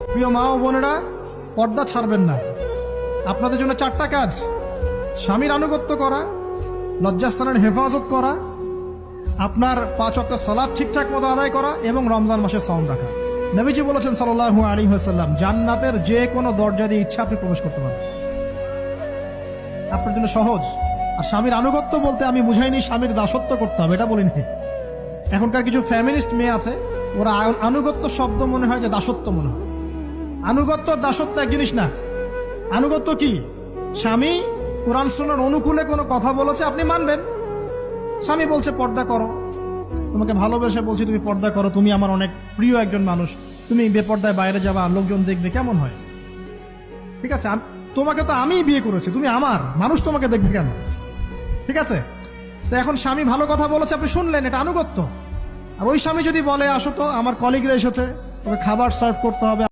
প্রিয় মা ও বোনেরা, পর্দা ছাড়বেন না। আপনাদের জন্য 4টা কাজ: স্বামীর আনুগত্য করা, লজ্জাস্থানের হেফাজত করা, আপনার 5 ওয়াক্ত সালাত ঠিকঠাক মতো আদায় করা এবং রমজান মাসে সাওম রাখা। নবীজি বলেছেন সাল্লাল্লাহু আলাইহি ওয়াসাল্লাম, জান্নাতের যে কোনো দরজা দিয়ে ইচ্ছা আপনি প্রবেশ করতে পারেন। আপনার জন্য সহজ। আর স্বামীর আনুগত্য বলতে আমি বুঝাইনি স্বামীর দাসত্ব করতে হবে, এটা বলিনি। এখনকার কিছু ফ্যামিলিস্ট মেয়ে আছে, ওরা আনুগত্য শব্দ মনে হয় যে দাসত্ব মনে হয়। আনুগত্য দাসত্ব এক জিনিস না। আনুগত্য কি? স্বামী কোরআন সুন্নাহর অনুকূলে কোনো কথা বলেছে, আপনি মানবেন। স্বামী বলছে পর্দা করো, তোমাকে ভালোবেসে বলছি তুমি পর্দা করো, তুমি আমার অনেক প্রিয় একজন মানুষ, তুমি বেপর্দায় বাইরে যাবা, লোকজন দেখবে, কেমন হয়? ঠিক আছে, তোমাকে তো আমিই বিয়ে করেছি, তুমি আমার মানুষ, তোমাকে দেখবে কেন? ঠিক আছে। তো এখন স্বামী ভালো কথা বলেছে, আপনি শুনলেন, এটা আনুগত্য। আর ওই স্বামী যদি বলে আসো তো, আমার কলিগরা এসেছে, তোকে খাবার সার্ভ করতে হবে,